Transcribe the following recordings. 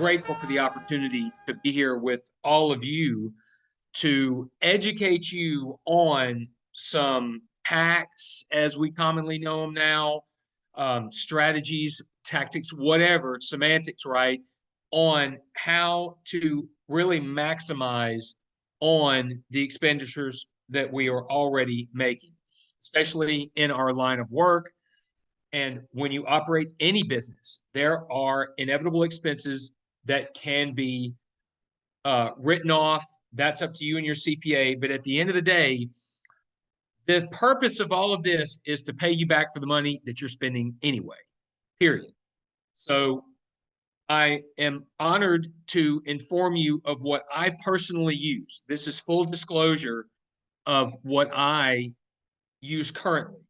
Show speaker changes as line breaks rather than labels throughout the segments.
grateful for the opportunity to be here with all of you to educate you on some hacks, as we commonly know them now, strategies, tactics, whatever, semantics, right, on how to really maximize on the expenditures that we are already making, especially in our line of work. And when you operate any business, there are inevitable expenses that can be written off. That's up to you and your CPA. But at the end of the day, the purpose of all of this is to pay you back for the money that you're spending anyway, period. So I am honored to inform you of what I personally use. This is full disclosure of what I use currently.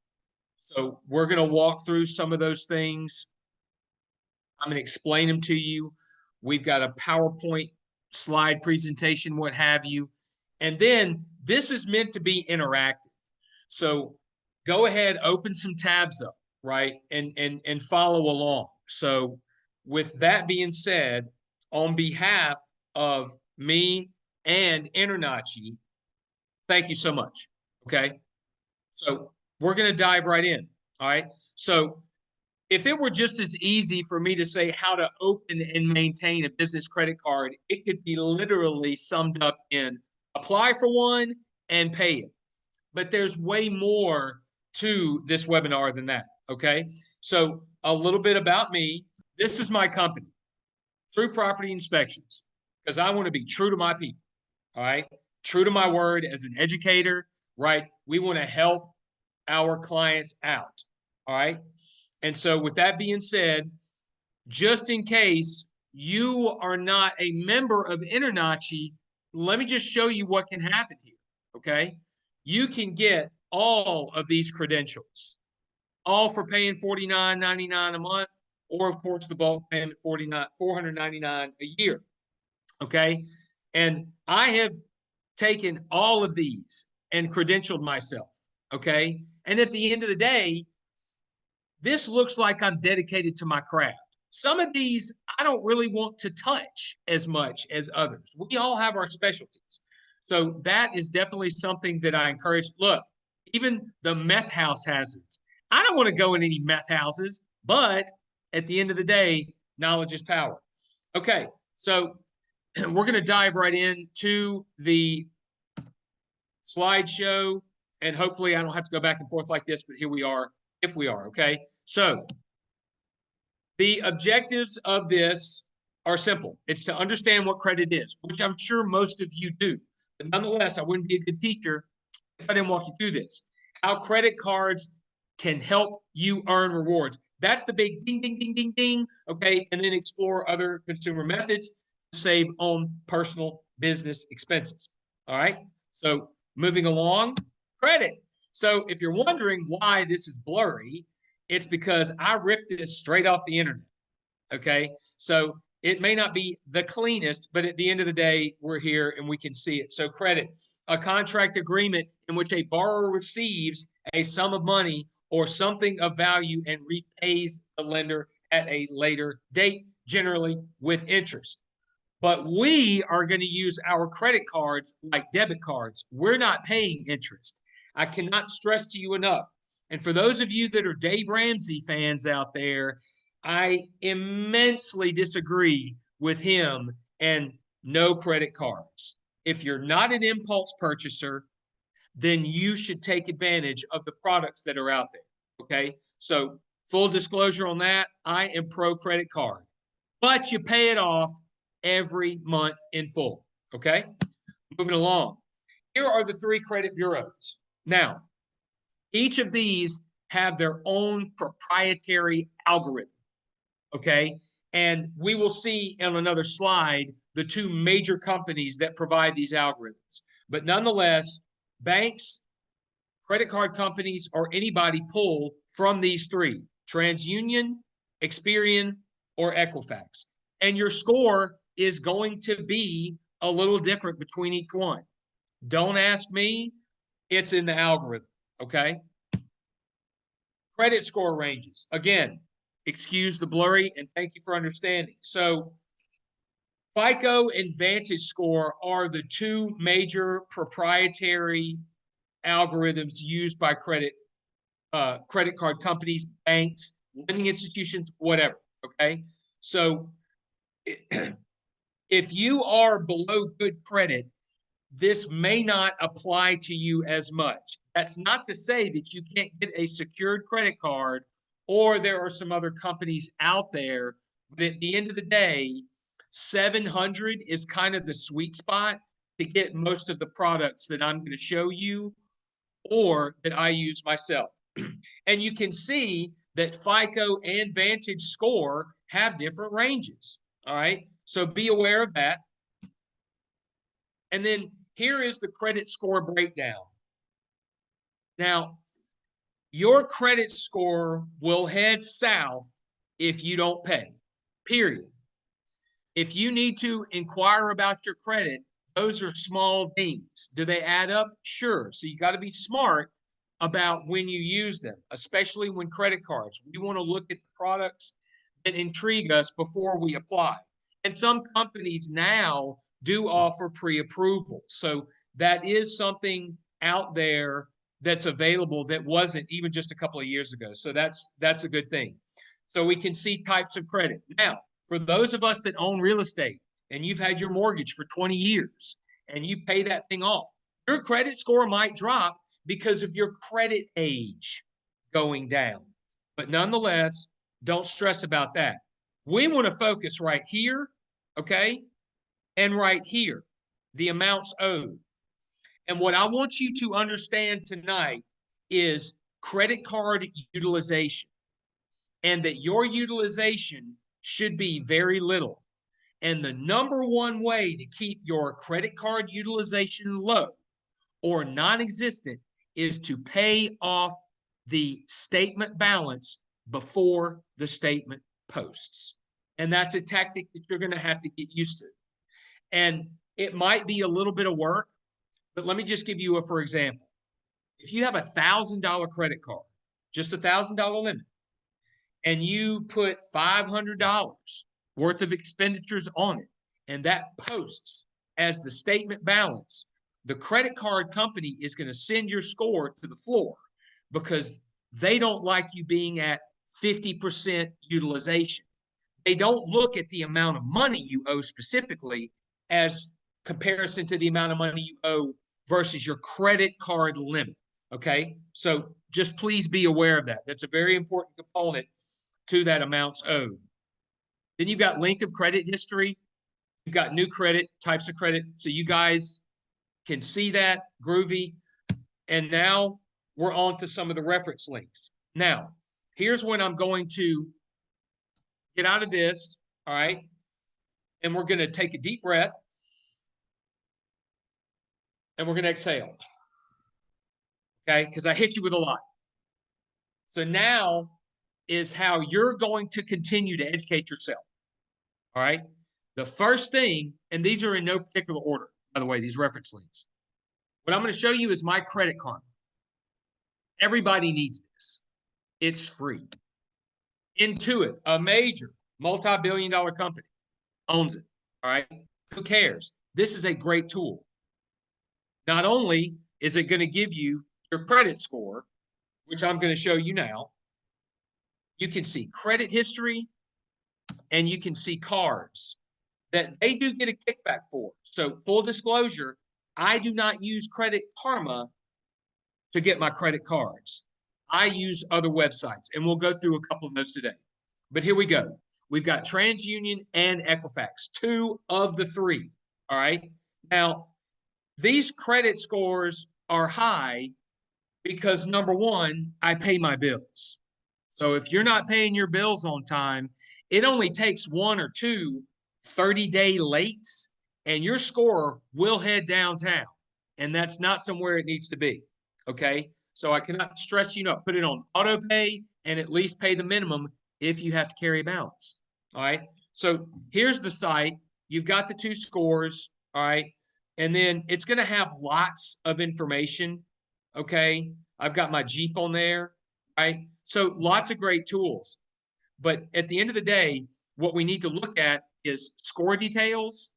So we're going to walk through some of those things. I'm going to explain them to you. We've got a PowerPoint slide presentation, what have you. And then this is meant to be interactive. So go ahead, open some tabs up, right? And follow along. So with that being said, on behalf of me and InterNACHI, thank you so much. Okay. So we're going to dive right in. All right. So if it were just as easy for me to say how to open and maintain a business credit card, it could be literally summed up in apply for one and pay it. But there's way more to this webinar than that. Okay. So a little bit about me. This is my company, True Property Inspections, because I want to be true to my people. All right. True to my word as an educator, right? We want to help our clients out. All right. And so with that being said, just in case you are not a member of InterNACHI, let me just show you what can happen here, okay? You can get all of these credentials, all for paying $49.99 a month, or of course the bulk payment $499 a year, okay? And I have taken all of these and credentialed myself, okay? And at the end of the day, this looks like I'm dedicated to my craft. Some of these I don't really want to touch as much as others. We all have our specialties. So that is definitely something that I encourage. Look, even the meth house hazards. I don't want to go in any meth houses, but at the end of the day, knowledge is power. Okay, so we're going to dive right into the slideshow, and hopefully I don't have to go back and forth like this, but here we are, if we are, okay? So the objectives of this are simple. It's to understand what credit is, which I'm sure most of you do. But nonetheless, I wouldn't be a good teacher if I didn't walk you through this. How credit cards can help you earn rewards. That's the big ding, ding, ding, ding, ding, okay? And then explore other consumer methods to save on personal business expenses, all right? So moving along, credit. So if you're wondering why this is blurry, it's because I ripped this straight off the internet, okay? So it may not be the cleanest, but at the end of the day, we're here and we can see it. So credit, a contract agreement in which a borrower receives a sum of money or something of value and repays the lender at a later date, generally with interest. But we are going to use our credit cards like debit cards. We're not paying interest. I cannot stress to you enough. And for those of you that are Dave Ramsey fans out there, I immensely disagree with him and no credit cards. If you're not an impulse purchaser, then you should take advantage of the products that are out there. Okay. So full disclosure on that, I am pro credit card, but you pay it off every month in full. Okay. Moving along. Here are the three credit bureaus. Now, each of these have their own proprietary algorithm. Okay. And we will see on another slide the two major companies that provide these algorithms. But nonetheless, banks, credit card companies, or anybody pull from these three: TransUnion, Experian, or Equifax. And your score is going to be a little different between each one. Don't ask me. It's in the algorithm. Okay. Credit score ranges. Again, excuse the blurry and thank you for understanding. So FICO and Vantage Score are the two major proprietary algorithms used by credit card companies, banks, lending institutions, whatever. Okay, so if you are below good credit, this may not apply to you as much. That's not to say that you can't get a secured credit card or there are some other companies out there. But at the end of the day, 700 is kind of the sweet spot to get most of the products that I'm going to show you or that I use myself. And you can see that FICO and Vantage Score have different ranges. All right. So be aware of that. And then here is the credit score breakdown. Now, your credit score will head south if you don't pay, period. If you need to inquire about your credit, those are small dings. Do they add up? Sure. So you got to be smart about when you use them, especially when credit cards. We want to look at the products that intrigue us before we apply. And some companies now do offer pre-approval. So that is something out there that's available that wasn't even just a couple of years ago. So that's a good thing. So we can see types of credit. Now, for those of us that own real estate and you've had your mortgage for 20 years and you pay that thing off, your credit score might drop because of your credit age going down. But nonetheless, don't stress about that. We want to focus right here, okay, and right here, the amounts owed. And what I want you to understand tonight is credit card utilization, and that your utilization should be very little. And the number one way to keep your credit card utilization low or non-existent is to pay off the statement balance before the statement posts. And that's a tactic that you're going to have to get used to. And it might be a little bit of work, but let me just give you for example. If you have $1,000 credit card, just $1,000 limit, and you put $500 worth of expenditures on it, and that posts as the statement balance, the credit card company is going to send your score to the floor because they don't like you being at 50% utilization. They don't look at the amount of money you owe specifically as comparison to the amount of money you owe versus your credit card limit. Okay, so just please be aware of that. That's a very important component to that amounts owed. Then you've got length of credit history. You've got new credit, types of credit. So you guys can see that, groovy. And now we're on to some of the reference links. Now, here's when I'm going to get out of this, all right? And we're going to take a deep breath. And we're going to exhale. Okay, because I hit you with a lot. So now is how you're going to continue to educate yourself. All right. The first thing, and these are in no particular order, by the way, these reference links. What I'm going to show you is my Credit Karma. Everybody needs this. It's free. Intuit, a major multi-billion-dollar company, owns it. All right. Who cares? This is a great tool. Not only is it going to give you your credit score, which I'm going to show you now, you can see credit history and you can see cards that they do get a kickback for. So full disclosure, I do not use Credit Karma to get my credit cards. I use other websites, and we'll go through a couple of those today. But here we go. We've got TransUnion and Equifax, two of the three. All right. Now, these credit scores are high because, number one, I pay my bills. So if you're not paying your bills on time, it only takes one or two 30-day lates, and your score will head downtown. And that's not somewhere it needs to be. Okay. So I cannot stress you enough. Put it on auto pay and at least pay the minimum if you have to carry a balance. All right. So here's the site. You've got the two scores. All right. And then it's going to have lots of information. Okay. I've got my Jeep on there. Right. So lots of great tools. But at the end of the day, what we need to look at is score details,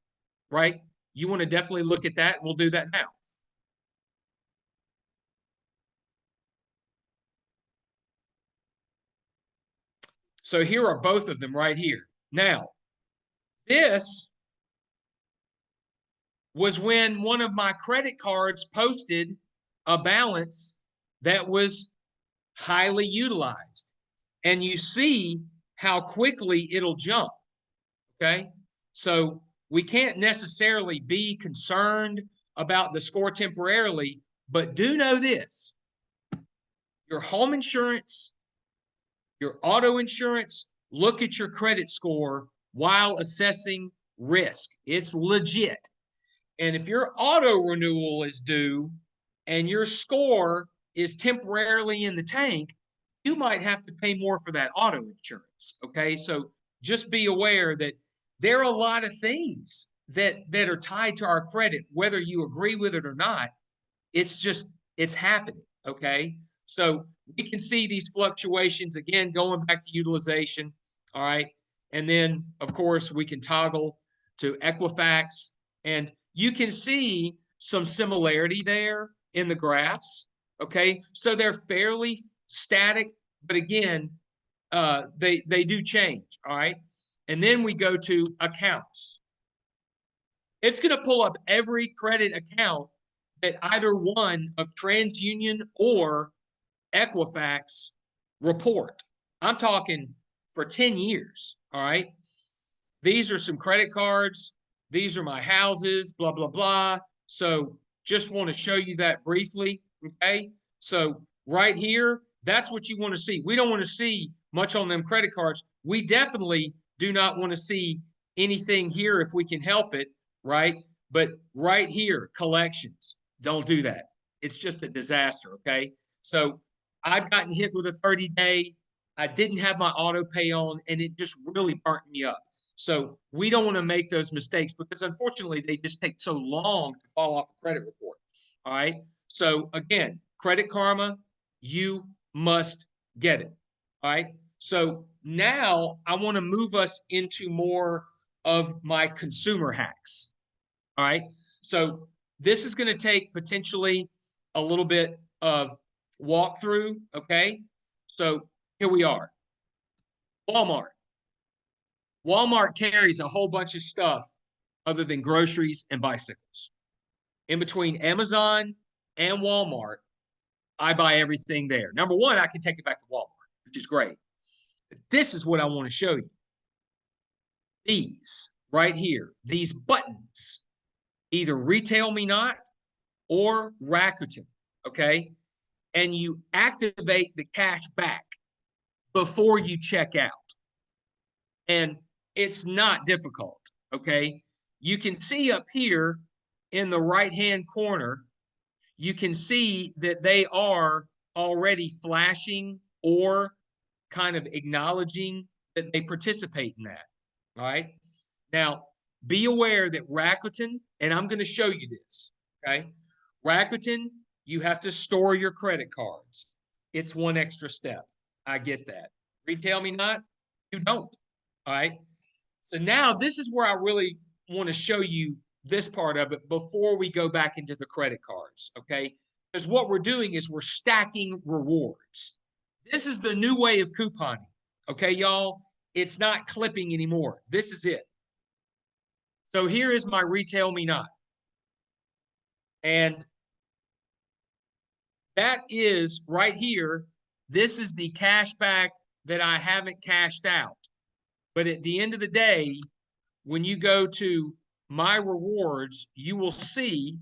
right? You want to definitely look at that. We'll do that now. So here are both of them right here. Now, this was when one of my credit cards posted a balance that was highly utilized. And you see how quickly it'll jump. Okay. So we can't necessarily be concerned about the score temporarily, but do know this: your home insurance, your auto insurance, look at your credit score while assessing risk. It's legit. And if your auto renewal is due and your score is temporarily in the tank, you might have to pay more for that auto insurance. Okay. So just be aware that there are a lot of things that are tied to our credit, whether you agree with it or not. It's just, it's happening. Okay. So we can see these fluctuations again, going back to utilization. All right. And then, of course, we can toggle to Equifax, and you can see some similarity there in the graphs. Okay. So they're fairly static, but again, they do change. All right. And then we go to accounts. It's going to pull up every credit account that either one of TransUnion or Equifax report. I'm talking for 10 years. All right. These are some credit cards. These are my houses, blah, blah, blah. So just want to show you that briefly. Okay. So right here, that's what you want to see. We don't want to see much on them credit cards. We definitely do not want to see anything here if we can help it. Right. But right here, collections, don't do that. It's just a disaster. Okay. So I've gotten hit with a 30-day. I didn't have my auto pay on, and it just really burnt me up. So we don't want to make those mistakes because unfortunately they just take so long to fall off a credit report. All right. So again, Credit Karma, you must get it. All right. So now I want to move us into more of my consumer hacks. All right. So this is going to take potentially a little bit of walkthrough. Okay. So here we are. Walmart. Walmart carries a whole bunch of stuff other than groceries and bicycles. In between Amazon and Walmart, I buy everything there. Number one, I can take it back to Walmart, which is great. But this is what I want to show you. These right here, these buttons, either Retail Me Not or Rakuten, okay? And you activate the cash back before you check out. And it's not difficult, okay? You can see up here in the right-hand corner, you can see that they are already flashing or kind of acknowledging that they participate in that, all right? Now, be aware that Rakuten, and I'm going to show you this, okay? Rakuten, you have to store your credit cards. It's one extra step. I get that. Retail Me Not, you don't, all right? So now this is where I really want to show you this part of it before we go back into the credit cards, okay? Because what we're doing is we're stacking rewards. This is the new way of couponing, okay, y'all? It's not clipping anymore. This is it. So here is my Retail Me Not. And that is right here. This is the cash back that I haven't cashed out. But at the end of the day, when you go to my rewards, you will see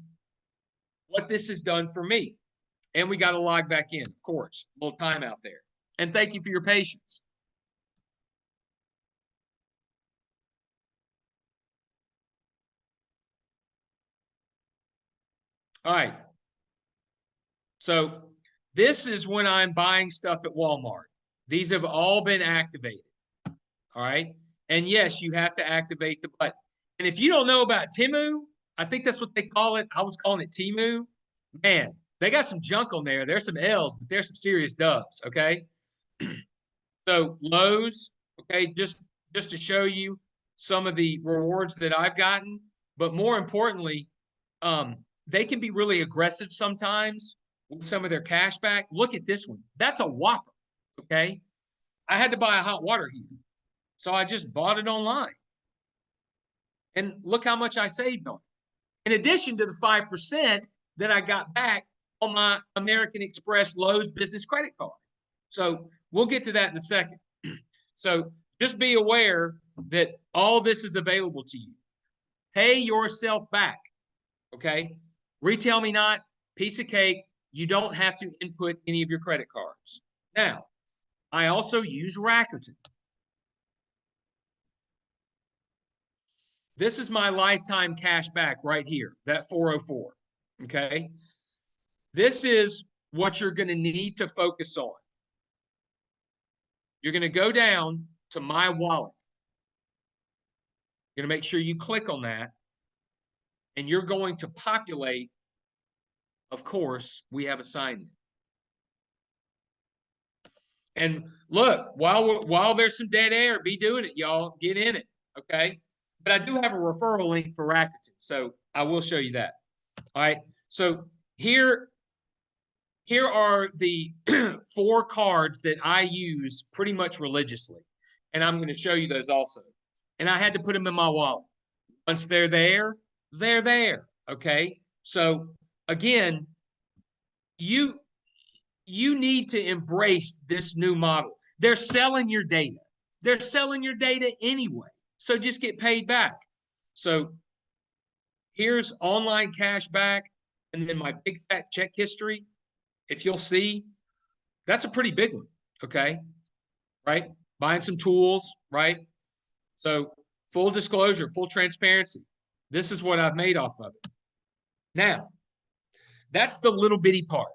what this has done for me. And we got to log back in, of course, a little time out there. And thank you for your patience. All right. So this is when I'm buying stuff at Walmart. These have all been activated. All right. And yes, you have to activate the button. And if you don't know about Temu, I think that's what they call it. I was calling it Temu. Man, they got some junk on there. There's some L's, but there's some serious dubs. Okay. So Lowe's, okay, just just to show you some of the rewards that I've gotten. But more importantly, they can be really aggressive sometimes with some of their cash back. Look at this one. That's a whopper. Okay. I had to buy a hot water heater. So I just bought it online. And look how much I saved on it. In addition to the 5% that I got back on my American Express Lowe's business credit card. So we'll get to that in a second. So just be aware that all this is available to you. Pay yourself back. Okay. Retail me not, piece of cake. You don't have to input any of your credit cards. Now, I also use Rakuten. This is my lifetime cash back right here, that 404. Okay. This is what you're going to need to focus on. You're going to go down to my wallet. You're going to make sure you click on that. And you're going to populate, of course, we have a sign in. And look, while there's some dead air, be doing it, y'all. Get in it, okay? But I do have a referral link for Rakuten, so I will show you that. All right. So here are the 4 cards that I use pretty much religiously, and I'm going to show you those also. And I had to put them in my wallet. Once they're there, they're there. Okay. So again, you need to embrace this new model. They're selling your data. They're selling your data anyway. So just get paid back. So here's online cash back and then my big fat check history. If you'll see, that's a pretty big one. Okay. Right. Buying some tools. Right. So full disclosure, full transparency. This is what I've made off of it. Now, that's the little bitty part.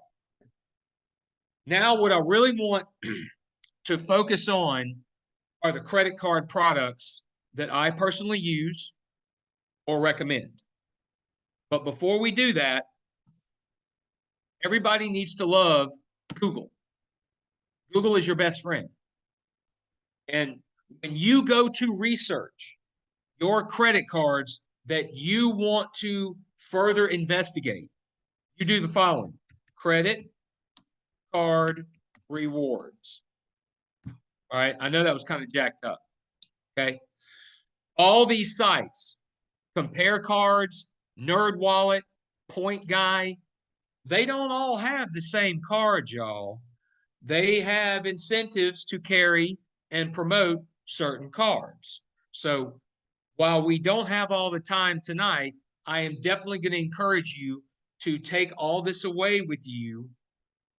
Now, what I really want to focus on are the credit card products that I personally use or recommend. But before we do that, everybody needs to love Google. Google is your best friend. And when you go to research your credit cards that you want to further investigate, you do the following: credit card rewards. All right. I know that was kind of jacked up. Okay. All these sites, Compare Cards, Nerd Wallet, Point Guy, they don't all have the same cards, y'all. They have incentives to carry and promote certain cards. So while we don't have all the time tonight, I am definitely going to encourage you to take all this away with you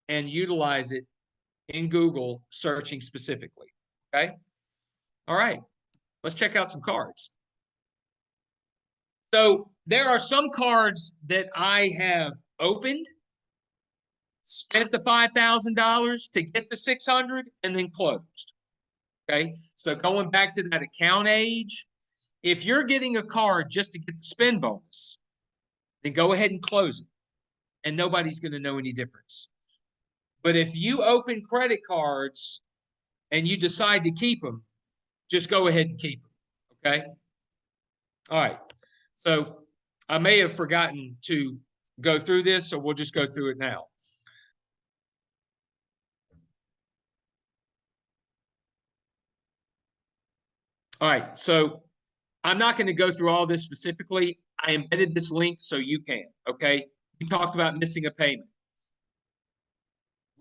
and utilize it in Google searching specifically. Okay. All right. Let's check out some cards. So there are some cards that I have opened, spent the $5,000 to get the 600 and then closed. Okay. So going back to that account age, if you're getting a card just to get the spend bonus, then go ahead and close it. And nobody's going to know any difference. But if you open credit cards and you decide to keep them, just go ahead and keep them. Okay. All right. So I may have forgotten to go through this, so we'll just go through it now. All right. So I'm not going to go through all this specifically. I embedded this link so you can. Okay. We talked about missing a payment.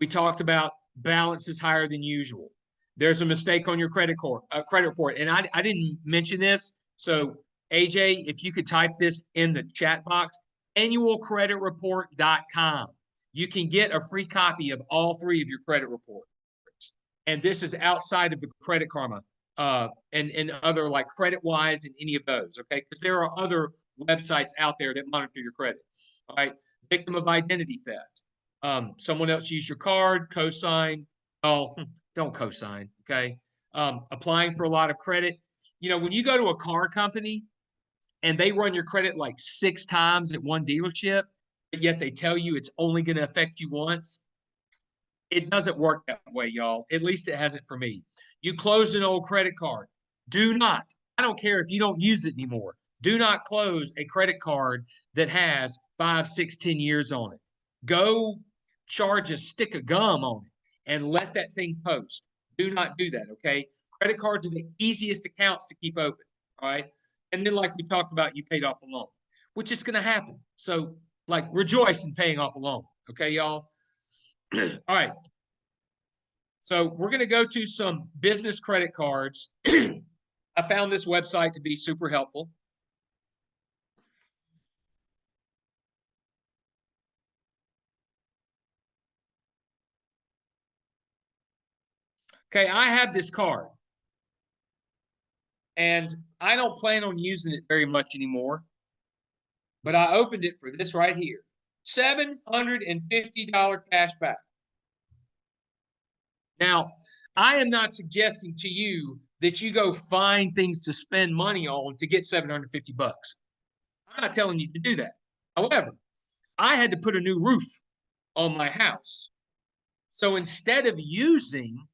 We talked about balance is higher than usual. There's a mistake on your credit report. And I didn't mention this. So AJ, if you could type this in the chat box, annualcreditreport.com. You can get a free copy of all 3 of your credit reports. And this is outside of the Credit Karma and other like CreditWise and any of those, okay? Because there are other websites out there that monitor your credit. All right. Victim of identity theft. Someone else used your card, cosign. Oh, don't cosign. Okay. Applying for a lot of credit. You know, when you go to a car company and they run your credit like 6 times at one dealership, but yet they tell you it's only going to affect you once, it doesn't work that way, y'all. At least it hasn't for me. You closed an old credit card. Do not, I don't care if you don't use it anymore. Do not close a credit card that has 5, 6, 10 years on it. Go charge a stick of gum on it and let that thing post. Do not do that, okay? Credit cards are the easiest accounts to keep open, all right? And then, like we talked about, you paid off a loan, which is going to happen. So, like, rejoice in paying off a loan, okay, y'all? All right. So, we're going to go to some business credit cards. I found this website to be super helpful. Okay, I have this card and I don't plan on using it very much anymore, but I opened it for this right here. $750 cash back. Now, I am not suggesting to you that you go find things to spend money on to get 750 bucks. I'm not telling you to do that. However, I had to put a new roof on my house. So instead of using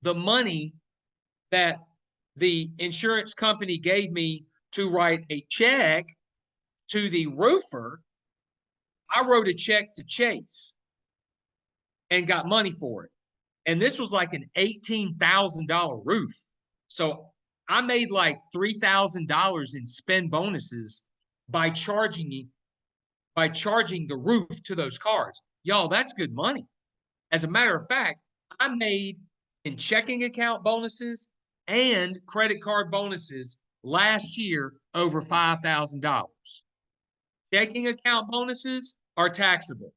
the money that the insurance company gave me to write a check to the roofer, I wrote a check to Chase and got money for it. And this was like an $18,000 roof. So I made like $3,000 in spend bonuses by charging the roof to those cards. Y'all, that's good money. As a matter of fact, I made in checking account bonuses and credit card bonuses last year over $5,000. Checking account bonuses are taxable,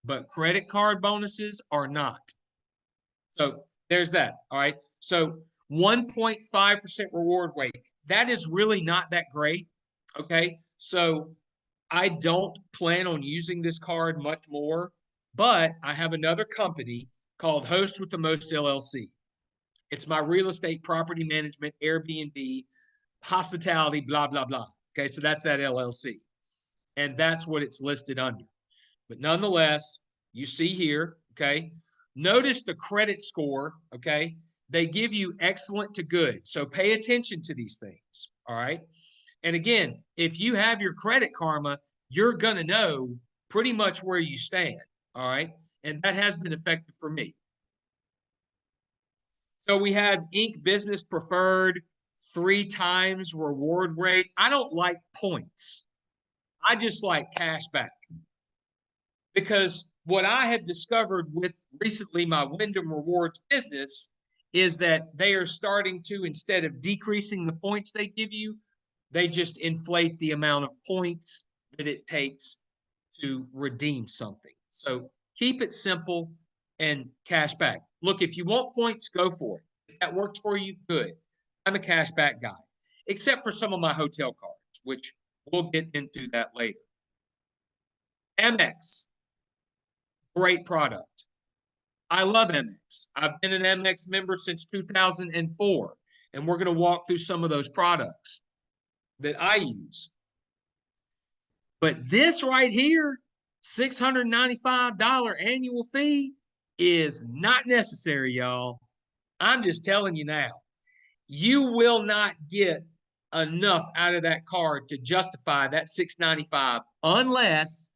but credit card bonuses are not. So there's that. All right. So 1.5% reward rate. That is really not that great. Okay. So I don't plan on using this card much more, but I have another company called Host with the Most LLC. It's my real estate property management, Airbnb, hospitality, blah, blah, blah. Okay. So that's that LLC. And that's what it's listed under. But nonetheless, you see here, okay, notice the credit score, okay? They give you excellent to good. So pay attention to these things, all right? And again, if you have your Credit Karma, you're going to know pretty much where you stand, all right? And that has been effective for me. So we have Inc. Business Preferred, 3 times reward rate. I don't like points. I just like cash back. Because what I have discovered with recently my Wyndham Rewards business is that they are starting to, instead of decreasing the points they give you, they just inflate the amount of points that it takes to redeem something. So keep it simple and cash back. Look, if you want points, go for it. If that works for you, good. I'm a cash back guy, except for some of my hotel cards, which we'll get into that later. Amex. Great product. I love Amex. I've been an Amex member since 2004, and we're going to walk through some of those products that I use. But this right here, $695 annual fee is not necessary, y'all. I'm just telling you now. You will not get enough out of that card to justify that $695 unless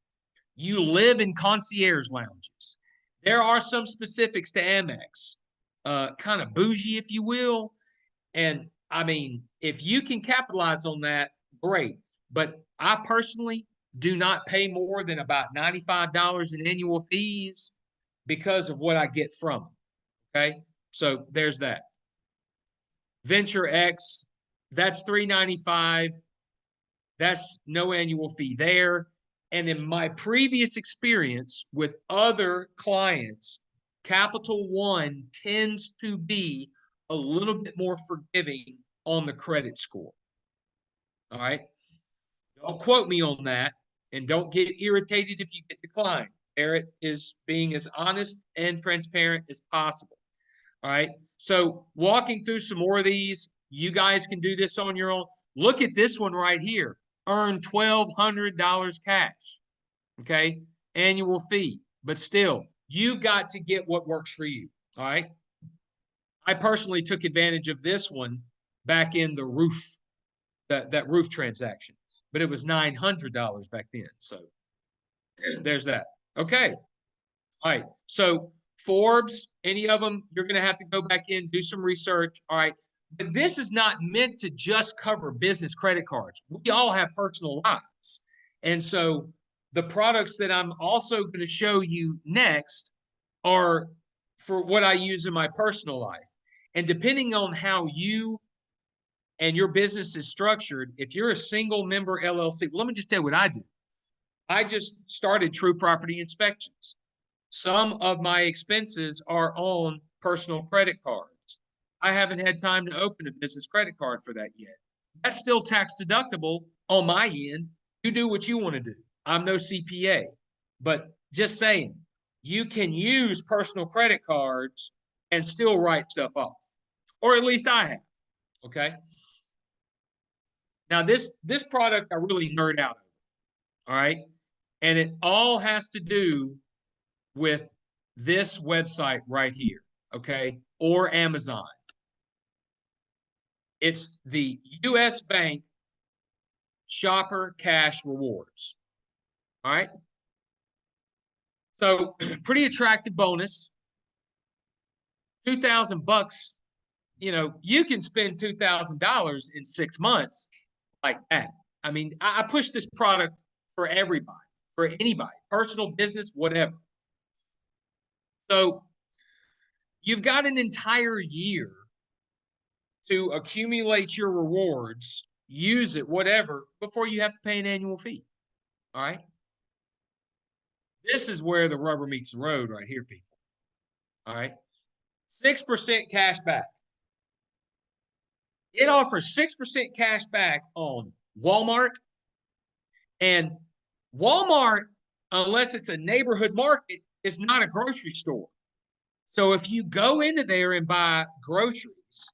you live in concierge lounges. There are some specifics to Amex, kind of bougie, if you will. And I mean, if you can capitalize on that, great. But I personally do not pay more than about $95 in annual fees because of what I get from them. Okay. So there's that. Venture X, that's $395. That's no annual fee there. And in my previous experience with other clients, Capital One tends to be a little bit more forgiving on the credit score. All right. Don't quote me on that and don't get irritated if you get declined. Barrett is being as honest and transparent as possible. All right. So walking through some more of these, you guys can do this on your own. Look at this one right here. Earn $1,200 cash. Okay. Annual fee. But still, you've got to get what works for you. All right. I personally took advantage of this one back in the roof, that roof transaction, but it was $900 back then. So there's that. Okay. All right. So Forbes, any of them, you're going to have to go back in, do some research. All right. But this is not meant to just cover business credit cards. We all have personal lives. And so the products that I'm also going to show you next are for what I use in my personal life. And depending on how you and your business is structured, if you're a single member LLC, well, let me just tell you what I do. I just started True Property Inspections. Some of my expenses are on personal credit cards. I haven't had time to open a business credit card for that yet. That's still tax deductible on my end. You do what you want to do. I'm no CPA, but just saying, you can use personal credit cards and still write stuff off, or at least I have. Okay. Now this product I really nerd out over. All right. And it all has to do with this website right here, okay, or Amazon. It's the US Bank Shopper Cash Rewards. All right. So pretty attractive bonus. $2,000. You know, you can spend $2,000 in 6 months like that. I mean, I push this product for everybody, for anybody, personal, business, whatever. So you've got an entire year to accumulate your rewards, use it, whatever, before you have to pay an annual fee. All right. This is where the rubber meets the road right here, people. All right. 6% cash back. It offers 6% cash back on Walmart. And Walmart, unless it's a neighborhood market, is not a grocery store. So if you go into there and buy groceries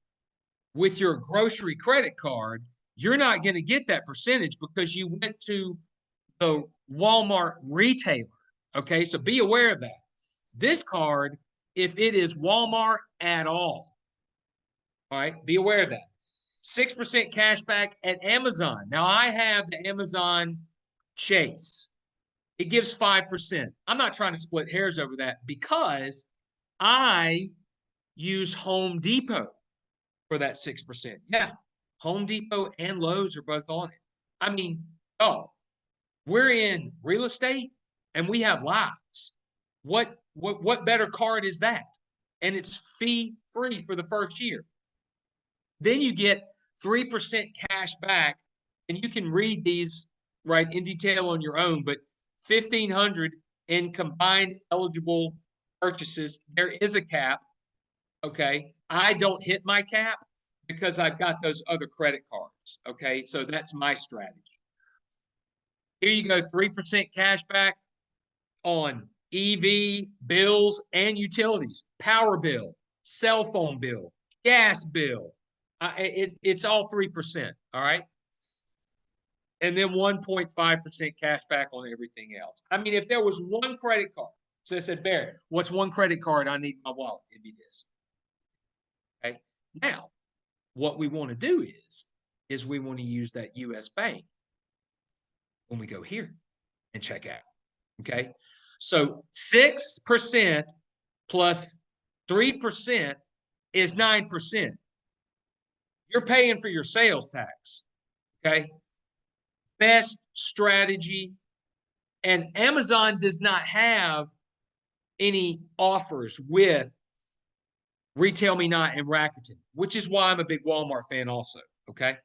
with your grocery credit card, you're not going to get that percentage because you went to the Walmart retailer. Okay, so be aware of that. This card, if it is Walmart at all right, be aware of that. 6% cash back at Amazon. Now I have the Amazon Chase. It gives 5%. I'm not trying to split hairs over that because I use Home Depot for that 6%. Yeah, Home Depot and Lowe's are both on it. I mean, oh, we're in real estate and we have lives. What better card is that? And it's fee free for the first year. Then you get 3% cash back, and you can read these right in detail on your own. But 1,500 in combined eligible purchases. There is a cap. Okay, I don't hit my cap because I've got those other credit cards. Okay, so that's my strategy. Here you go, 3% cash back on EV bills and utilities, power bill, cell phone bill, gas bill. It's all 3%. All right. And then 1.5% cash back on everything else. I mean, if there was one credit card, so I said, Barrett, what's one credit card I need in my wallet? It'd be this. Okay. Now, what we want to do is we want to use that US Bank when we go here and check out. Okay. So 6% plus 3% is 9%. You're paying for your sales tax. Okay. Best strategy. And Amazon does not have any offers with Retail Me Not and Rakuten, which is why I'm a big Walmart fan also. Okay.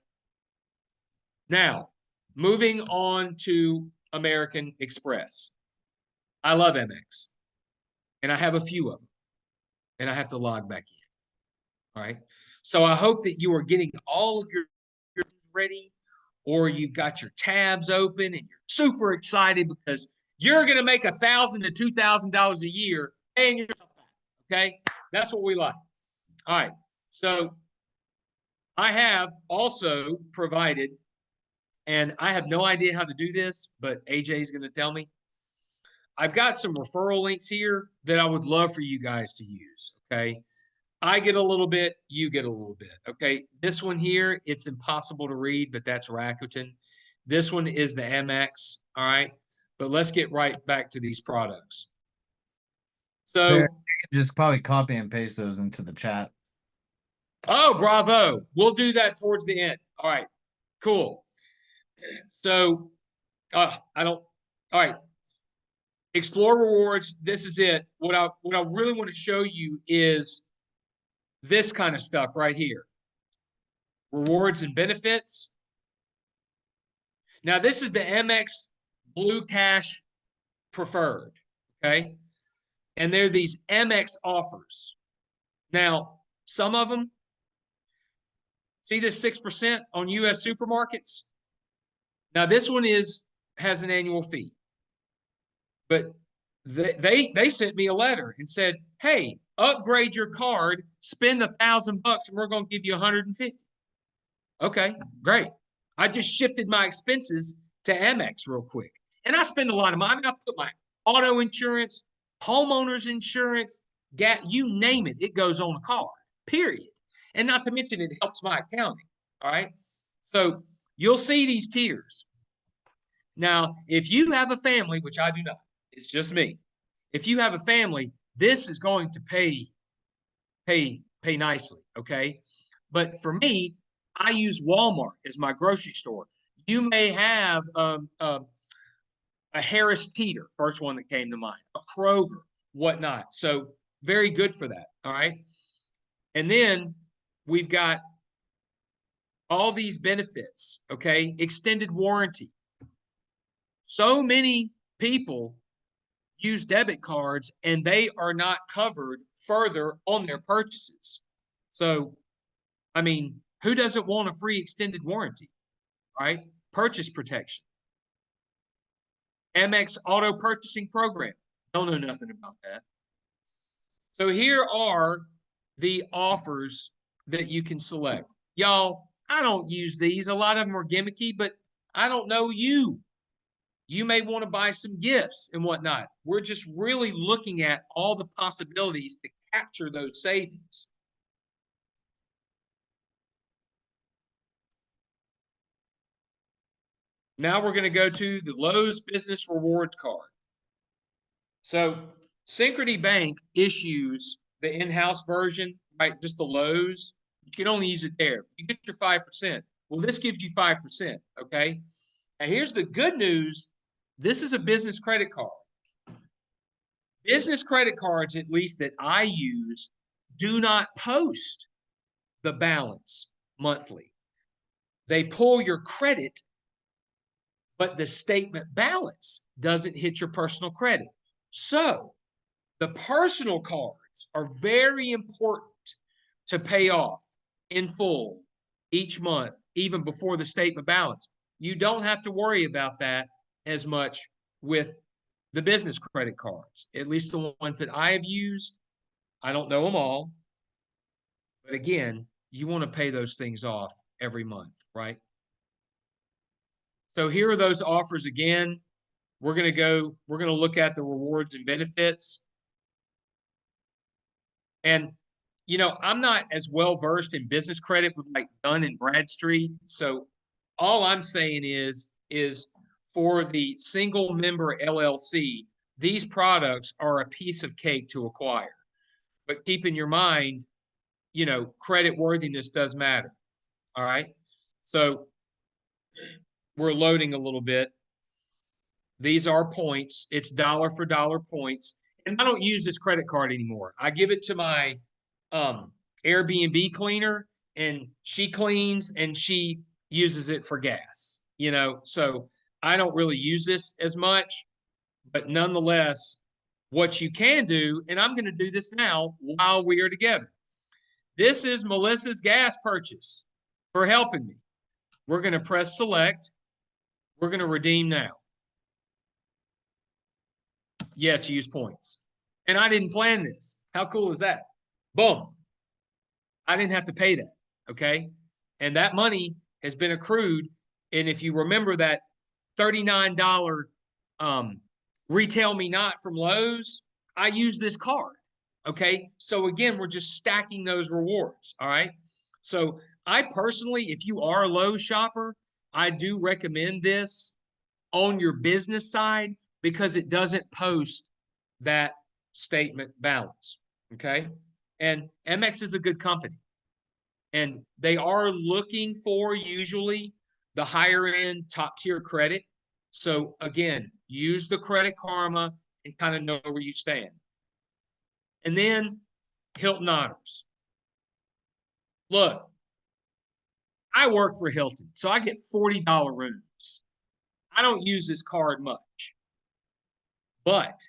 Now, moving on to American Express. I love MX, and I have a few of them, and I have to log back in. All right. So I hope that you are getting all of your ready, or you've got your tabs open and you're super excited because you're going to make $1,000 to $2,000 a year paying yourself back. Okay. That's what we like. All right. So I have also provided, and I have no idea how to do this, but AJ is going to tell me. I've got some referral links here that I would love for you guys to use. Okay. I get a little bit, you get a little bit. Okay. This one here, it's impossible to read, but that's Rakuten. This one is the Amex. All right. But let's get right back to these products.
There,
So,
you can just probably copy and paste those into the chat.
oh, bravo. We'll do that towards the end. All right. Cool. So, I don't, all right. Explore rewards. This is it. What I really want to show you is this kind of stuff right here. Rewards and benefits. Now, this is the MX Blue Cash Preferred, okay? And they're these MX offers. Now, some of them, see this 6% on US supermarkets? Now, this one has an annual fee. But they sent me a letter and said, hey, upgrade your card, spend $1,000 and we're going to give you 150. Okay, great. I just shifted my expenses to Amex real quick. And I spend a lot of money. I put my auto insurance, homeowners insurance, you name it, it goes on a card, period. And not to mention it helps my accounting. All right. So you'll see these tiers. Now, if you have a family, which I do not, it's just me. If you have a family, this is going to pay nicely. Okay. But for me, I use Walmart as my grocery store. You may have a Harris Teeter, first one that came to mind, a Kroger, whatnot. So very good for that. All right. And then we've got all these benefits. Okay. Extended warranty. So many people use debit cards and they are not covered further on their purchases. So, I mean, who doesn't want a free extended warranty, right? Purchase protection. Amex auto purchasing program. Don't know nothing about that. So here are the offers that you can select. Y'all, I don't use these. A lot of them are gimmicky, but I don't know you. You may want to buy some gifts and whatnot. We're just really looking at all the possibilities to capture those savings. Now we're going to go to the Lowe's Business Rewards Card. So Synchrony Bank issues the in-house version, right? Just the Lowe's. You can only use it there. You get your 5%. Well, this gives you 5%, okay? Now here's the good news. This is a business credit card. Business credit cards, at least that I use, do not post the balance monthly. They pull your credit, but the statement balance doesn't hit your personal credit. So the personal cards are very important to pay off in full each month, even before the statement balance. You don't have to worry about that as much with the business credit cards, at least the ones that I have used. I don't know them all. But again, you want to pay those things off every month, right? So here are those offers again. We're going to look at the rewards and benefits. And, you know, I'm not as well versed in business credit with like Dun and Bradstreet. So all I'm saying is for the single member LLC, these products are a piece of cake to acquire. But keep in your mind, you know, credit worthiness does matter. All right. So we're loading a little bit. These are points. It's dollar for dollar points. And I don't use this credit card anymore. I give it to my Airbnb cleaner and she cleans and she uses it for gas, you know. So I don't really use this as much, but nonetheless, what you can do, and I'm going to do this now while we are together. This is Melissa's gas purchase for helping me. We're going to press select. We're going to redeem now. Yes, use points. And I didn't plan this. How cool is that? Boom. I didn't have to pay that. Okay. And that money has been accrued. And if you remember that $39 retail me not from Lowe's, I use this card. Okay. So again, we're just stacking those rewards. All right. So I personally, if you are a Lowe's shopper, I do recommend this on your business side because it doesn't post that statement balance. Okay. And MX is a good company and they are looking for usually the higher end top tier credit. So again, use the Credit Karma and kind of know where you stand. And then Hilton Honors. Look, I work for Hilton, so I get $40 rooms. I don't use this card much, but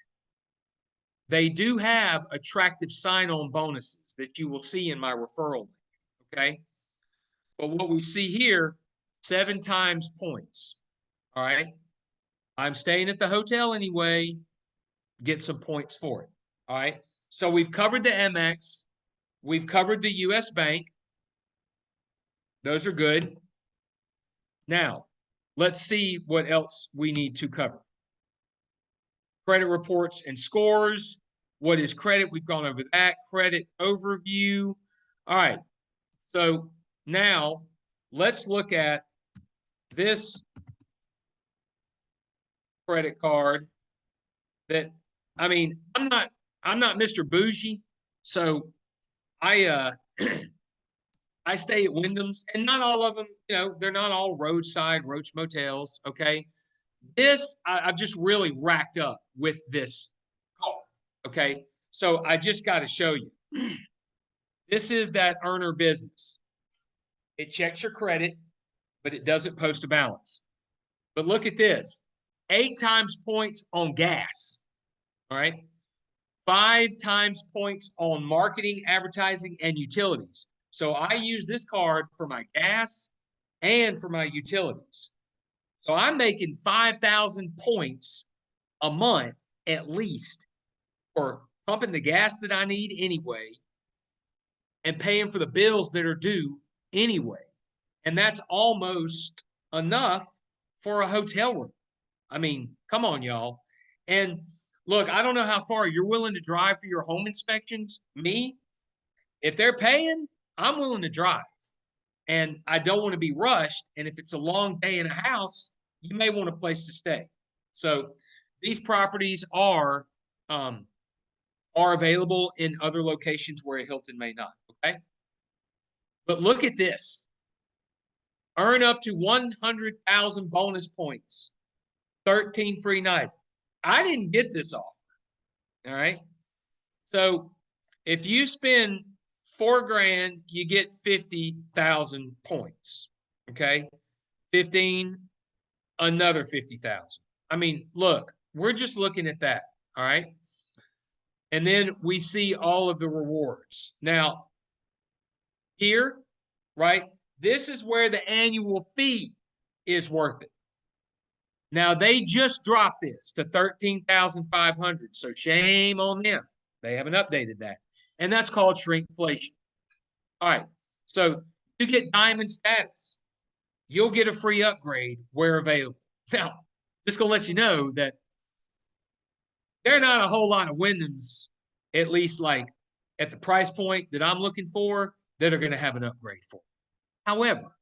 they do have attractive sign-on bonuses that you will see in my referral link, okay? But what we see here, 7 times points, all right? I'm staying at the hotel anyway, get some points for it, all right? So we've covered the MX, we've covered the US Bank. Those are good. Now, let's see what else we need to cover. Credit reports and scores. What is credit? We've gone over that. Credit overview. All right. So now let's look at this credit card that, I mean, I'm not Mr. Bougie. So I I stay at Wyndham's and not all of them, you know, they're not all roadside roach motels. Okay. This I've just really racked up with this car. Okay. So I just got to show you. This is that earner business. It checks your credit, but it doesn't post a balance. But look at this 8 times points on gas. All right. 5 times points on marketing, advertising, and utilities. So I use this card for my gas and for my utilities. So I'm making 5,000 points a month at least for pumping the gas that I need anyway and paying for the bills that are due anyway. And that's almost enough for a hotel room. I mean, come on, y'all. And look, I don't know how far you're willing to drive for your home inspections. Me, if they're paying, I'm willing to drive. And I don't want to be rushed. And if it's a long day in a house, you may want a place to stay. So these properties are available in other locations where a Hilton may not. Okay. But look at this. Earn up to 100,000 bonus points. 13 free nights. I didn't get this offer. All right. So if you spend $4,000, you get 50,000 points. Okay. 15, another 50,000. I mean, look, we're just looking at that. All right. And then we see all of the rewards. Now, here, right, this is where the annual fee is worth it. Now, they just dropped this to 13,500. So shame on them. They haven't updated that. And that's called shrinkflation. All right. So you get diamond status. You'll get a free upgrade where available. Now, just going to let you know that there are not a whole lot of Wyndhams, at least like at the price point that I'm looking for, that are going to have an upgrade for. However,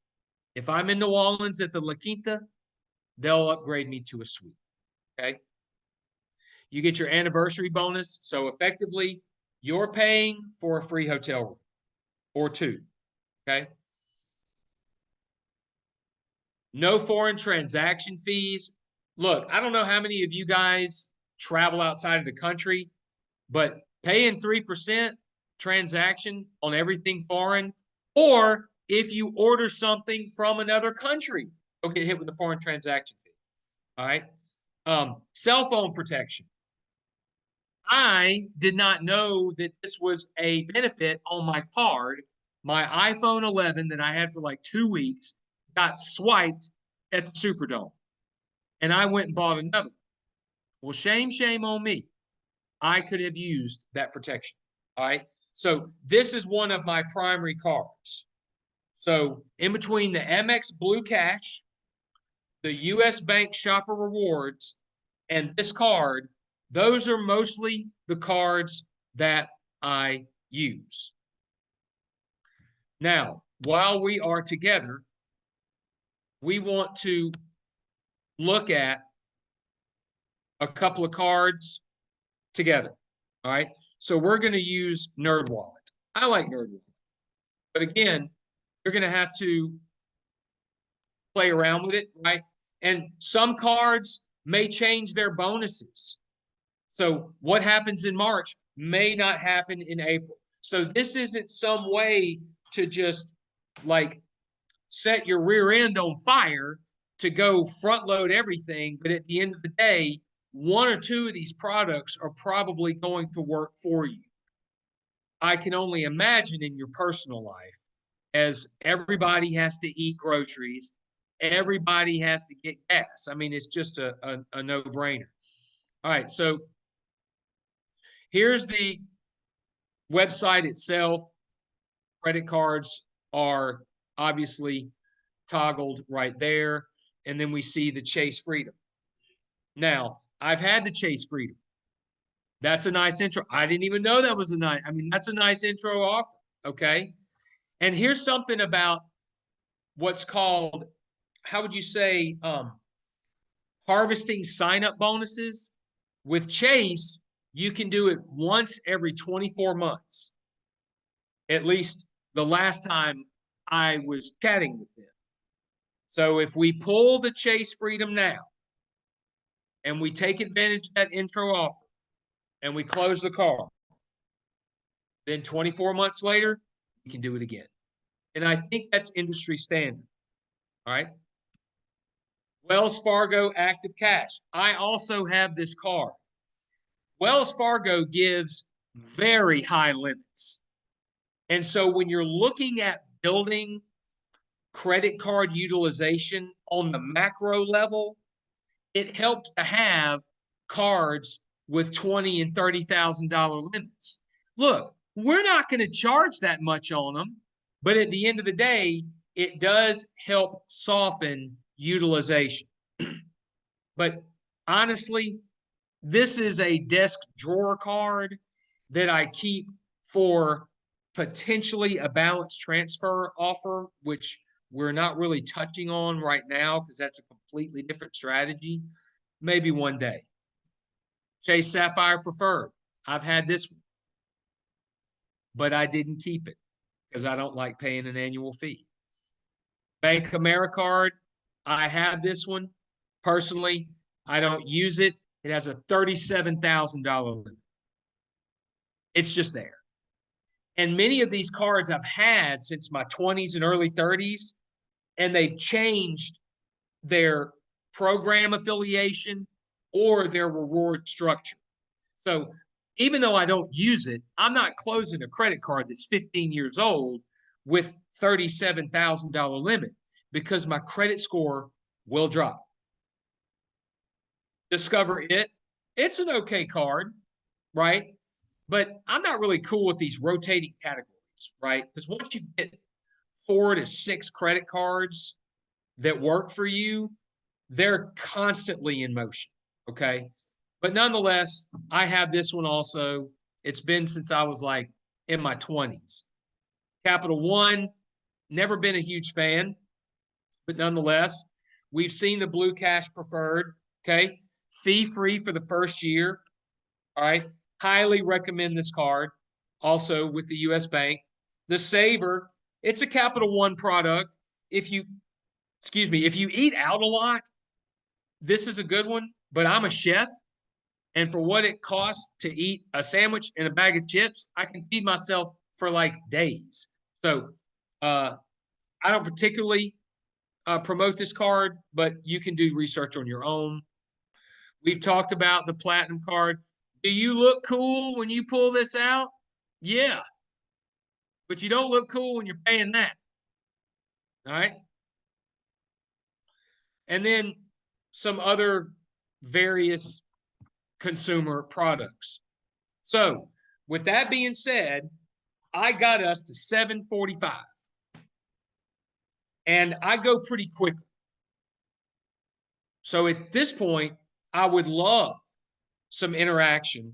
if I'm in New Orleans at the La Quinta, they'll upgrade me to a suite. Okay. You get your anniversary bonus. So effectively, you're paying for a free hotel room or 2. Okay. No foreign transaction fees. Look, I don't know how many of you guys travel outside of the country, but paying 3% transaction on everything foreign, or if you order something from another country, you'll get hit with a foreign transaction fee. All right. Cell phone protection. I did not know that this was a benefit on my card. My iPhone 11 that I had for like 2 weeks got swiped at the Superdome. And I went and bought another. Well, shame on me. I could have used that protection. All right. So this is one of my primary cards. So in between the MX Blue Cash, the US Bank Shopper Rewards, and this card, those are mostly the cards that I use. Now, while we are together, we want to look at a couple of cards together. All right. So we're going to use NerdWallet. I like NerdWallet. But again, you're going to have to play around with it, right? And some cards may change their bonuses. So what happens in March may not happen in April. So this isn't some way to just like set your rear end on fire to go front load everything. But at the end of the day, one or two of these products are probably going to work for you. I can only imagine in your personal life, as everybody has to eat groceries, everybody has to get gas. I mean, it's just a no-brainer. All right, so here's the website itself. Credit cards are obviously toggled right there. And then we see the Chase Freedom. Now, I've had the Chase Freedom. That's a nice intro. I didn't even know that was a nice, I mean, that's a nice intro offer. Okay. And here's something about what's called, how would you say, harvesting sign-up bonuses. With Chase, you can do it once every 24 months. At least the last time I was chatting with them. So if we pull the Chase Freedom now and we take advantage of that intro offer and we close the card, then 24 months later, we can do it again. And I think that's industry standard. All right. Wells Fargo Active Cash. I also have this card. Wells Fargo gives very high limits. And so when you're looking at building credit card utilization on the macro level, it helps to have cards with $20,000 and $30,000 limits. Look, we're not going to charge that much on them, but at the end of the day, it does help soften utilization. But honestly, this is a desk drawer card that I keep for potentially a balance transfer offer, which we're not really touching on right now because that's a completely different strategy. Maybe one day. Chase Sapphire Preferred. I've had this one, but I didn't keep it because I don't like paying an annual fee. Bank AmeriCard. I have this one. Personally, I don't use it. It has a $37,000 limit. It's just there. And many of these cards I've had since my 20s and early 30s, and they've changed their program affiliation or their reward structure. So even though I don't use it, I'm not closing a credit card that's 15 years old with $37,000 limit because my credit score will drop. Discover It. It's an okay card, right? But I'm not really cool with these rotating categories, right? Because once you get 4 to 6 credit cards that work for you, they're constantly in motion, okay? But nonetheless, I have this one also. It's been since I was like in my 20s. Capital One, never been a huge fan, but nonetheless, we've seen the Blue Cash Preferred, okay? Fee-free for the first year, all right? Highly recommend this card. Also with the U.S. Bank. The Saver, it's a Capital One product. If you eat out a lot, this is a good one, but I'm a chef. And for what it costs to eat a sandwich and a bag of chips, I can feed myself for like days. So I don't particularly promote this card, but you can do research on your own. We've talked about the Platinum card. Do you look cool when you pull this out? Yeah. But you don't look cool when you're paying that. All right. And then some other various consumer products. So with that being said, I got us to 7:45. And I go pretty quickly. So at this point, I would love some interaction.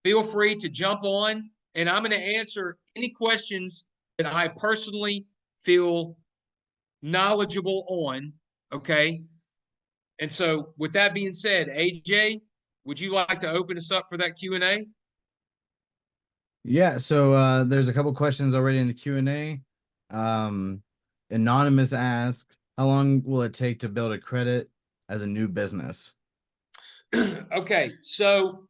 Feel free to jump on and I'm going to answer any questions that I personally feel knowledgeable on. Okay. And so with that being said, AJ, would you like to open us up for that Q&A?
Yeah, so there's a couple questions already in the Q&A. Um, Anonymous asked, how long will it take to build a credit as a new business?
Okay, so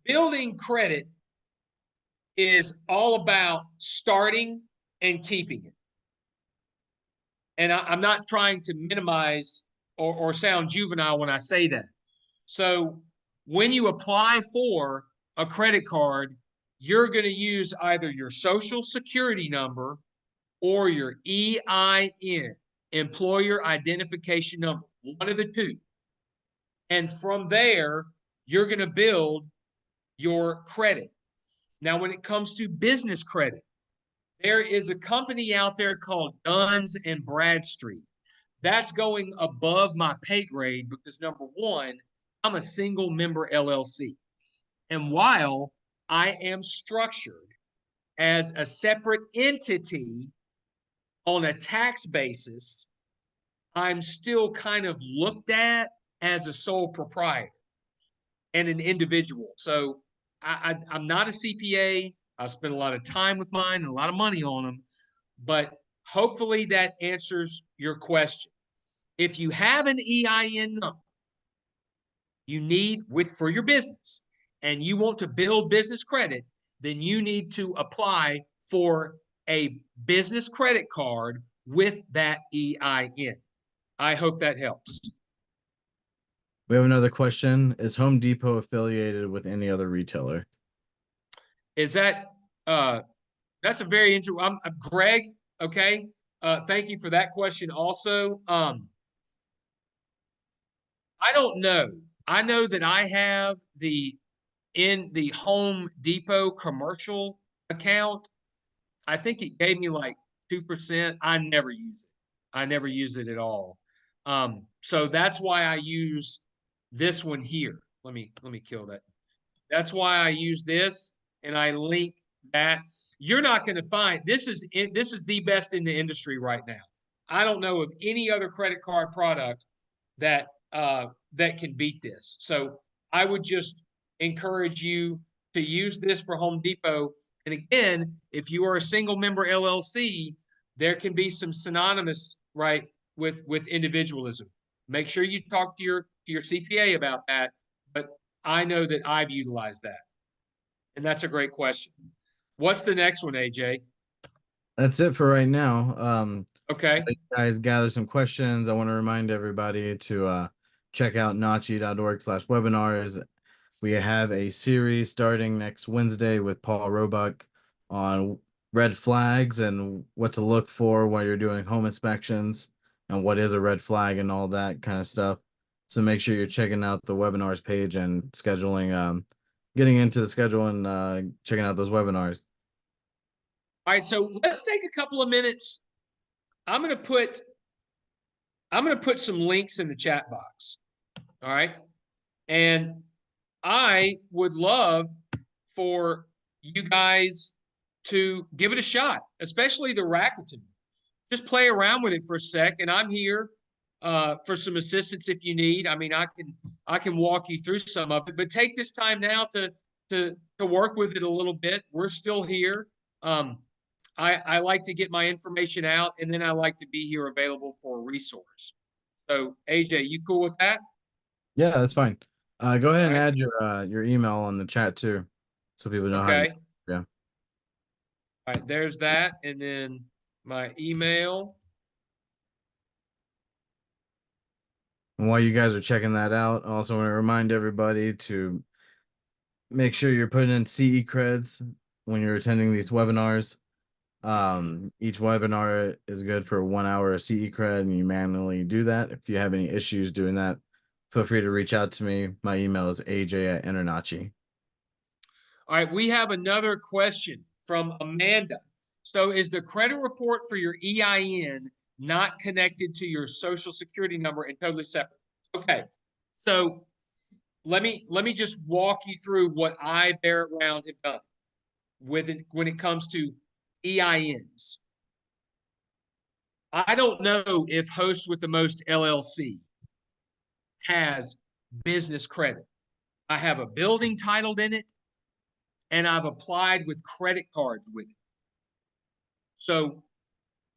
building credit is all about starting and keeping it. And I'm not trying to minimize or sound juvenile when I say that. So when you apply for a credit card, you're going to use either your social security number or your EIN, employer identification number, one of the two. And from there, you're going to build your credit. Now, when it comes to business credit, there is a company out there called Duns and Bradstreet. That's going above my pay grade because number one, I'm a single member LLC. And while I am structured as a separate entity on a tax basis, I'm still kind of looked at as a sole proprietor and an individual. So I'm not a CPA. I spend a lot of time with mine and a lot of money on them, but hopefully that answers your question. If you have an EIN number you need for your business and you want to build business credit, then you need to apply for a business credit card with that EIN. I hope that helps.
We have another question. Is Home Depot affiliated with any other retailer?
Is that that's a very interesting. I'm Greg. Okay. Thank you for that question. Also, I don't know. I know that I have in the Home Depot commercial account. I think it gave me like 2%. I never use it. I never use it at all. So that's why I use this one here. Let me kill that. That's why I use this and I link that. You're not going to find this is the best in the industry right now. I don't know of any other credit card product that that can beat this. So I would just encourage you to use this for Home Depot. And again, if you are a single member LLC, there can be some synonymous right with individualism. Make sure you talk to your CPA about that. But I know that I've utilized that. And that's a great question. What's the next one, AJ?
That's it for right now.
Okay.
You guys gather some questions. I want to remind everybody to check out nachi.org/webinars. We have a series starting next Wednesday with Paul Roebuck on red flags and what to look for while you're doing home inspections and what is a red flag and all that kind of stuff. So make sure you're checking out the webinars page and scheduling, getting into the schedule and checking out those webinars.
All right, so let's take a couple of minutes. I'm gonna put some links in the chat box. All right. And I would love for you guys to give it a shot, especially the Rakuten. Just play around with it for a sec, and I'm here for some assistance if you need. I mean, I can walk you through some of it, but take this time now to work with it a little bit. We're still here. I like to get my information out, and then I like to be here available for a resource. So, AJ, you cool with that?
Yeah, that's fine. Go ahead and
All right.
add your email on the chat too, so people know how to.
Okay.
Yeah.
All right. There's that, and then my email.
And while you guys are checking that out, I also want to remind everybody to make sure you're putting in CE creds when you're attending these webinars. Each webinar is good for 1 hour of CE cred, and you manually do that. If you have any issues doing that, feel free to reach out to me. My email is aj@InterNACHI.
All right. We have another question from Amanda. So, is the credit report for your EIN not connected to your social security number and totally separate? Okay. So, let me just walk you through what I, Barrett Round, have done with it when it comes to EINs. I don't know if Host with the Most LLC has business credit. I have a building titled in it, and I've applied with credit cards with it. So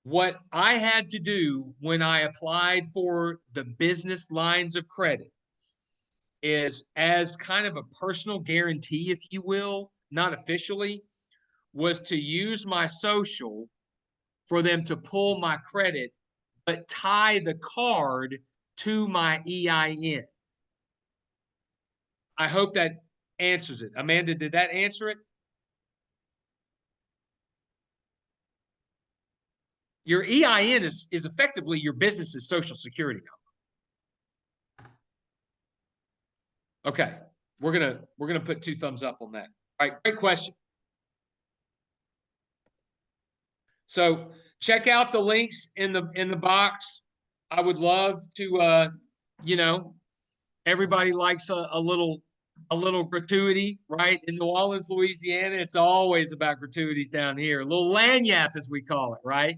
what I had to do when I applied for the business lines of credit is, as kind of a personal guarantee, if you will, not officially, was to use my social for them to pull my credit, but tie the card to my EIN. I hope that answers it. Amanda, did that answer it? Your EIN is effectively your business's social security number. Okay, we're gonna put 2 thumbs up on that. All right, great question. So check out the links in the box. I would love to you know, everybody likes a little gratuity, right? In New Orleans, Louisiana, it's always about gratuities down here. A little lagniappe, as we call it, right?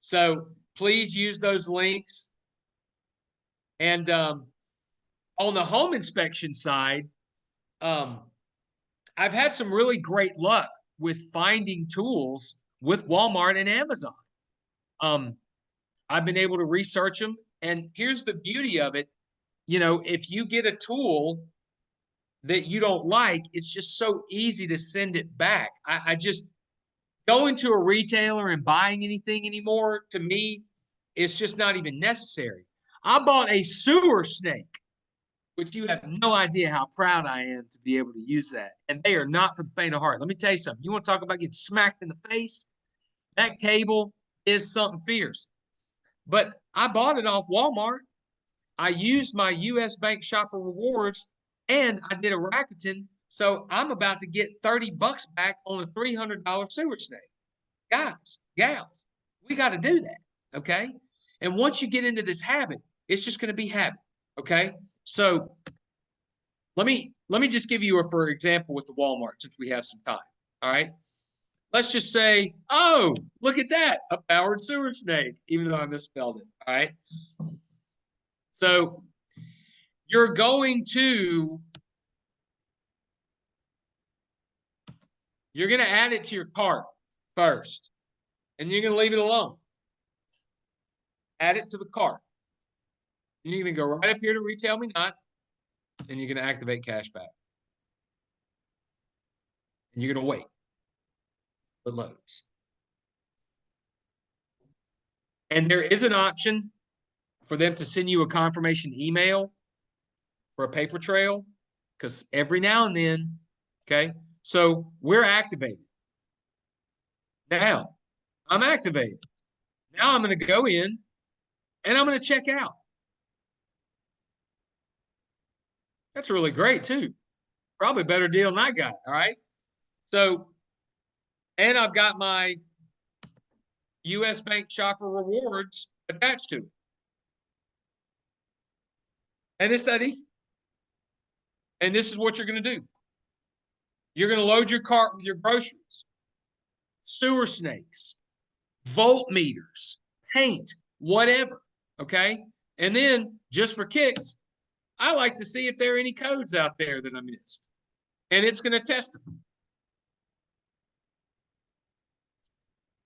So please use those links. And on the home inspection side, um, I've had some really great luck with finding tools with Walmart and Amazon. Um, I've been able to research them. And here's the beauty of it. You know, if you get a tool that you don't like, it's just so easy to send it back. I just going to a retailer and buying anything anymore, to me, it's just not even necessary. I bought a sewer snake, which you have no idea how proud I am to be able to use that. And they are not for the faint of heart. Let me tell you something. You want to talk about getting smacked in the face? That cable is something fierce. But I bought it off Walmart. I used my US Bank Shopper Rewards, and I did a Rakuten. So I'm about to get $30 back on a $300 sewer snake. Guys, gals, we got to do that. Okay. And once you get into this habit, it's just going to be habit. Okay. So let me just give you for example with the Walmart, since we have some time. All right. Let's just say, oh, look at that, a powered sewer snake, even though I misspelled it. All right. So you're going to add it to your cart first, and you're going to leave it alone. Add it to the cart. And you're going to go right up here to Retail Me Not, and you're going to activate cashback. And you're going to wait. It loads. And there is an option for them to send you a confirmation email for a paper trail, because every now and then, okay, so we're activated. Now, I'm activated. Now I'm going to go in and I'm going to check out. That's really great too. Probably a better deal than I got. All right. So, and I've got my US Bank Shopper Rewards attached to it. And it's that easy. And this is what you're going to do. You're going to load your cart with your groceries, sewer snakes, voltmeters, paint, whatever. Okay. And then just for kicks, I like to see if there are any codes out there that I missed. And it's going to test them.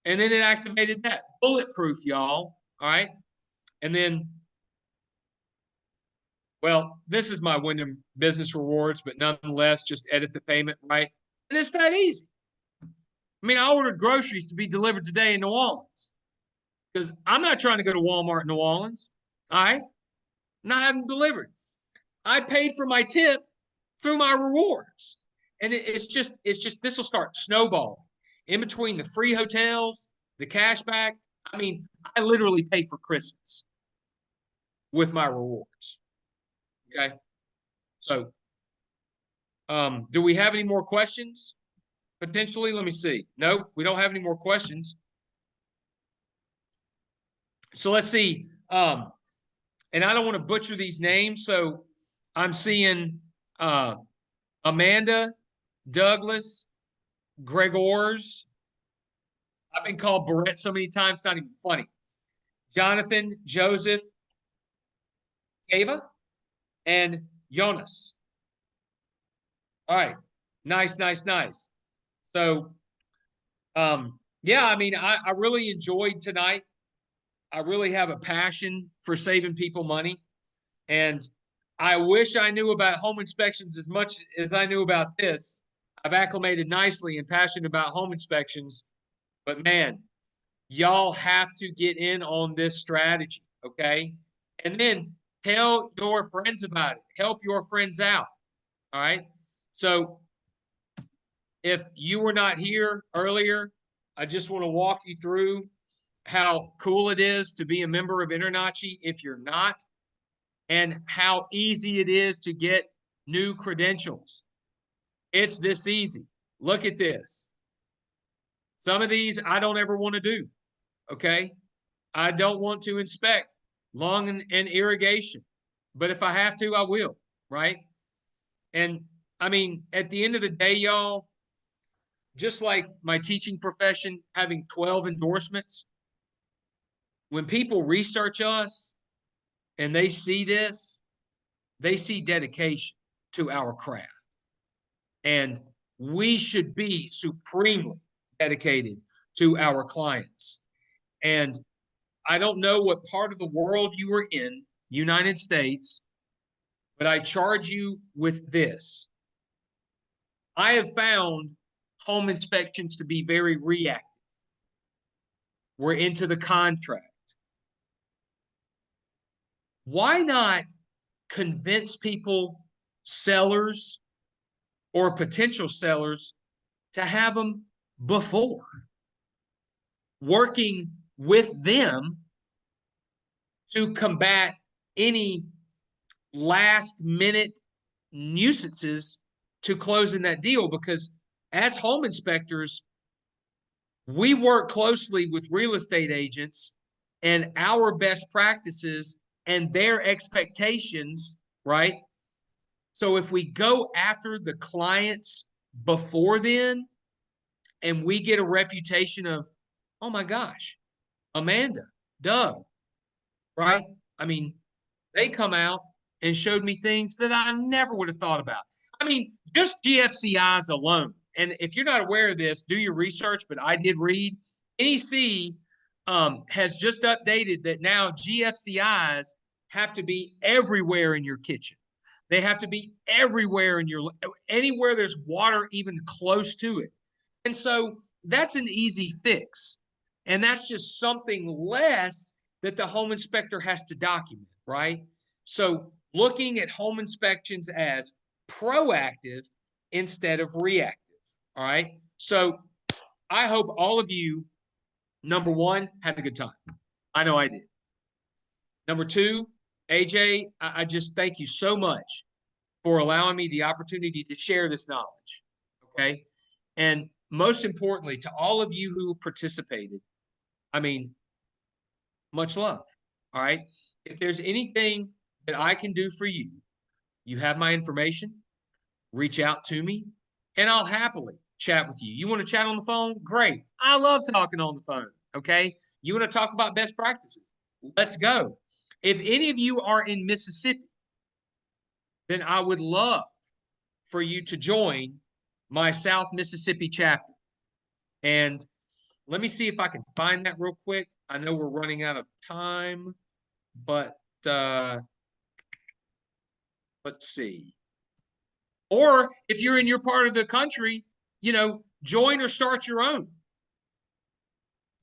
And then it activated that. Bulletproof, y'all. All right. And then, well, this is my Wyndham Business Rewards, but nonetheless, just edit the payment, right? And it's that easy. I mean, I ordered groceries to be delivered today in New Orleans because I'm not trying to go to Walmart in New Orleans. All right. Not having delivered. I paid for my tip through my rewards. And it's just, this will start snowballing in between the free hotels, the cashback. I mean, I literally pay for Christmas with my rewards. Okay. So, do we have any more questions? Potentially, let me see. No, we don't have any more questions. So let's see. And I don't want to butcher these names. So I'm seeing uh, Amanda, Douglas, Gregors. I've been called Barrett so many times, it's not even funny. Jonathan, Joseph, Ava, and Jonas. All right. Nice, nice, nice. So, yeah, I mean, I really enjoyed tonight. I really have a passion for saving people money. And I wish I knew about home inspections as much as I knew about this. I've acclimated nicely and passionate about home inspections. But man, y'all have to get in on this strategy, okay? And then tell your friends about it. Help your friends out, all right? So if you were not here earlier, I just want to walk you through how cool it is to be a member of InterNACHI if you're not, and how easy it is to get new credentials. It's this easy. Look at this. Some of these I don't ever want to do, okay? I don't want to inspect lawn and irrigation, but if I have to, I will, right? And I mean, at the end of the day, y'all, just like my teaching profession having 12 endorsements, when people research us and they see this, they see dedication to our craft. And we should be supremely dedicated to our clients. And I don't know what part of the world you are in, United States, but I charge you with this. I have found home inspections to be very reactive. We're into the contract. Why not convince people, sellers or potential sellers, to have them before? Working with them to combat any last minute nuisances to closing that deal, because as home inspectors, we work closely with real estate agents and our best practices and their expectations, right? So if we go after the clients before then and we get a reputation of, oh my gosh, Amanda, Doug, right? I mean, they come out and showed me things that I never would have thought about. I mean, just GFCIs alone. And if you're not aware of this, do your research, but I did read. NEC has just updated that now GFCIs have to be everywhere in your kitchen. They have to be everywhere in your, anywhere there's water even close to it. And so that's an easy fix. And that's just something less that the home inspector has to document, right? So looking at home inspections as proactive instead of reactive, all right? So I hope all of you, number one, had a good time. I know I did. Number two, AJ, I just thank you so much for allowing me the opportunity to share this knowledge, okay? And most importantly, to all of you who participated, I mean, much love, all right? If there's anything that I can do for you, you have my information, reach out to me, and I'll happily chat with you. You want to chat on the phone? Great. I love talking on the phone, okay? You want to talk about best practices? Let's go. If any of you are in Mississippi, then I would love for you to join my South Mississippi chapter. And let me see if I can find that real quick. I know we're running out of time, but let's see. Or if you're in your part of the country, you know, join or start your own.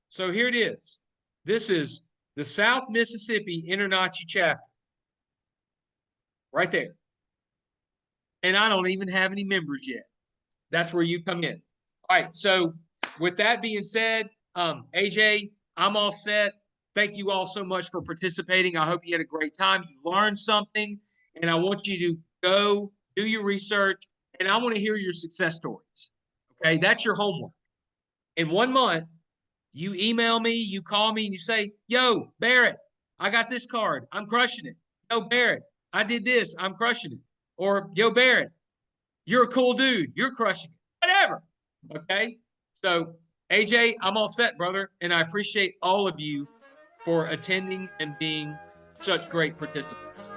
So here it is. This is the South Mississippi InterNACHI chapter. Right there. And I don't even have any members yet. That's where you come in. All right. So with that being said, AJ, I'm all set. Thank you all so much for participating. I hope you had a great time. You learned something, and I want you to go do your research, and I want to hear your success stories. Okay, that's your homework. In 1 month, you email me, you call me, and you say, yo, Barrett, I got this card. I'm crushing it. Yo, Barrett, I did this. I'm crushing it. or yo, Barrett, you're a cool dude. You're crushing it. Whatever. Okay. So, AJ, I'm all set, brother. And I appreciate all of you for attending and being such great participants.